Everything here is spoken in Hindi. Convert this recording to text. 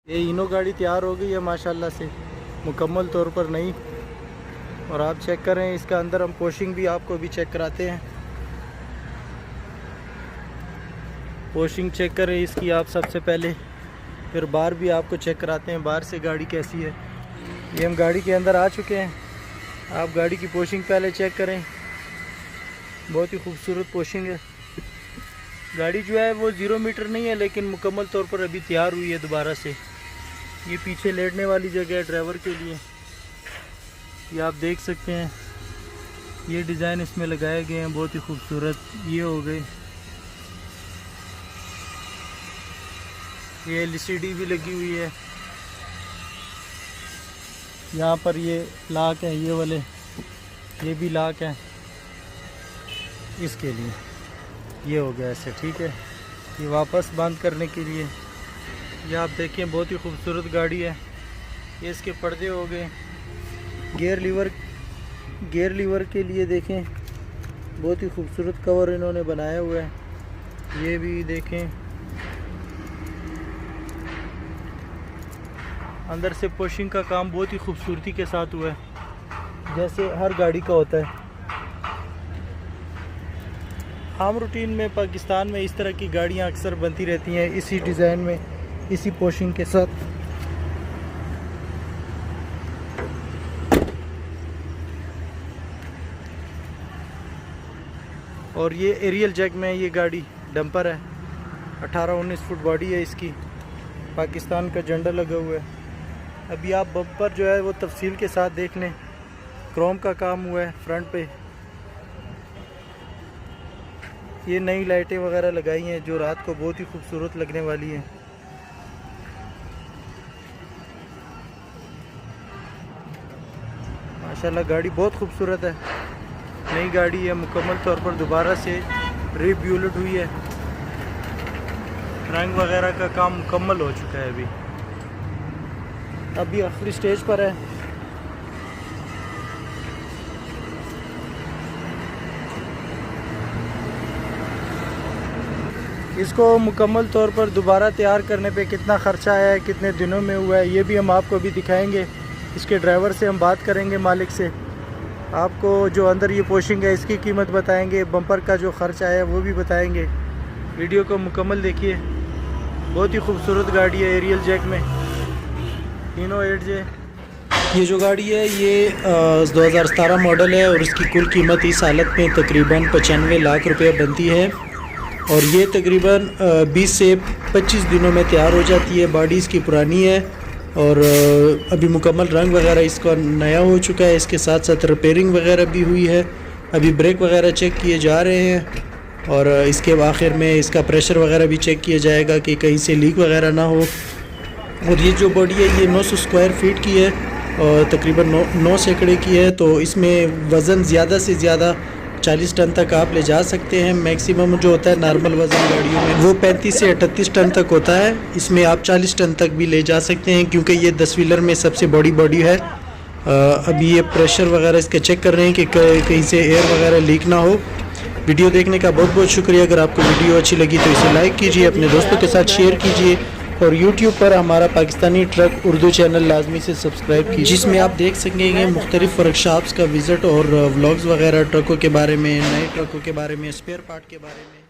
ये इनो गाड़ी तैयार हो गई है माशाल्लाह से, मुकम्मल तौर पर नई। और आप चेक करें इसका अंदर, हम पोशिंग भी आपको भी चेक कराते हैं। पोशिंग चेक करें इसकी आप सबसे पहले, फिर बाहर भी आपको चेक कराते हैं बाहर से गाड़ी कैसी है। ये हम गाड़ी के अंदर आ चुके हैं, आप गाड़ी की पोशिंग पहले चेक करें, बहुत ही खूबसूरत पोशिंग है। गाड़ी जो है वो 0 मीटर नहीं है, लेकिन मुकम्मल तौर पर अभी तैयार हुई है दोबारा से। ये पीछे लेटने वाली जगह है ड्राइवर के लिए, ये आप देख सकते हैं। ये डिज़ाइन इसमें लगाए गए हैं बहुत ही खूबसूरत। ये हो गए, ये LCD भी लगी हुई है। यहाँ पर ये लाक है, ये वाले, ये भी लाक है इसके लिए। ये हो गया ऐसे, ठीक है। ये वापस बंद करने के लिए, ये आप देखें बहुत ही खूबसूरत गाड़ी है। ये इसके पर्दे हो गए। गियर लीवर के लिए देखें, बहुत ही खूबसूरत कवर इन्होंने बनाया हुआ है। ये भी देखें, अंदर से पोशिंग का काम बहुत ही खूबसूरती के साथ हुआ है, जैसे हर गाड़ी का होता है। आम रूटीन में पाकिस्तान में इस तरह की गाड़ियां अक्सर बनती रहती हैं, इसी डिज़ाइन में, इसी पोशिंग के साथ। और ये एरियल जैक में ये गाड़ी डंपर है, 18-19 फुट बॉडी है इसकी, पाकिस्तान का झंडा लगा हुआ है। अभी आप बम्पर जो है वो तफसील के साथ देख लें, क्रोम का काम हुआ है फ्रंट पे। ये नई लाइटें वगैरह लगाई हैं जो रात को बहुत ही खूबसूरत लगने वाली हैं। माशाल्लाह गाड़ी बहुत खूबसूरत है, नई गाड़ी है, मुकम्मल तौर पर दोबारा से रीब्यूल्ड हुई है। रंग वगैरह का काम मुकम्मल हो चुका है। अभी आखिरी स्टेज पर है। इसको मुकम्मल तौर पर दोबारा तैयार करने पे कितना ख़र्चा आया है, कितने दिनों में हुआ है, ये भी हम आपको भी दिखाएंगे। इसके ड्राइवर से हम बात करेंगे, मालिक से। आपको जो अंदर ये पोशिंग है इसकी कीमत बताएंगे, बम्पर का जो ख़र्च आया है वो भी बताएंगे। वीडियो को मुकम्मल देखिए, बहुत ही खूबसूरत गाड़ी है एरियल जैक में, इनो 8J। ये जो गाड़ी है ये 2017 मॉडल है और इसकी कुल कीमत इस हालत में तकरीबन 95 लाख रुपये बनती है। और ये तकरीबन 20 से 25 दिनों में तैयार हो जाती है। बॉडी इसकी पुरानी है और अभी मुकम्मल रंग वगैरह इसका नया हो चुका है। इसके साथ साथ रिपेयरिंग वगैरह भी हुई है। अभी ब्रेक वगैरह चेक किए जा रहे हैं और इसके आखिर में इसका प्रेशर वगैरह भी चेक किया जाएगा कि कहीं से लीक वगैरह ना हो। और ये जो बॉडी है ये 900 स्क्वायर फीट की है और तकरीबन 9 सैकड़े की है। तो इसमें वज़न ज़्यादा से ज़्यादा 40 टन तक आप ले जा सकते हैं। मैक्सिमम जो होता है नॉर्मल वज़न गाड़ियों में वो 35 से 38 टन तक होता है। इसमें आप 40 टन तक भी ले जा सकते हैं क्योंकि ये 10 व्हीलर में सबसे बड़ी बॉडी है। अभी ये प्रेशर वगैरह इसका चेक कर रहे हैं कि कहीं से एयर वगैरह लीक ना हो। वीडियो देखने का बहुत बहुत शुक्रिया। अगर आपको वीडियो अच्छी लगी तो इसे लाइक कीजिए, अपने दोस्तों के साथ शेयर कीजिए और YouTube पर हमारा पाकिस्तानी ट्रक उर्दू चैनल लाजमी से सब्सक्राइब कीजिए, जिसमें आप देख सकेंगे मुख्तलिफ वर्कशॉप्स का विज़िट और व्लॉग्स वगैरह ट्रकों के बारे में, नए ट्रकों के बारे में, स्पेयर पार्ट के बारे में।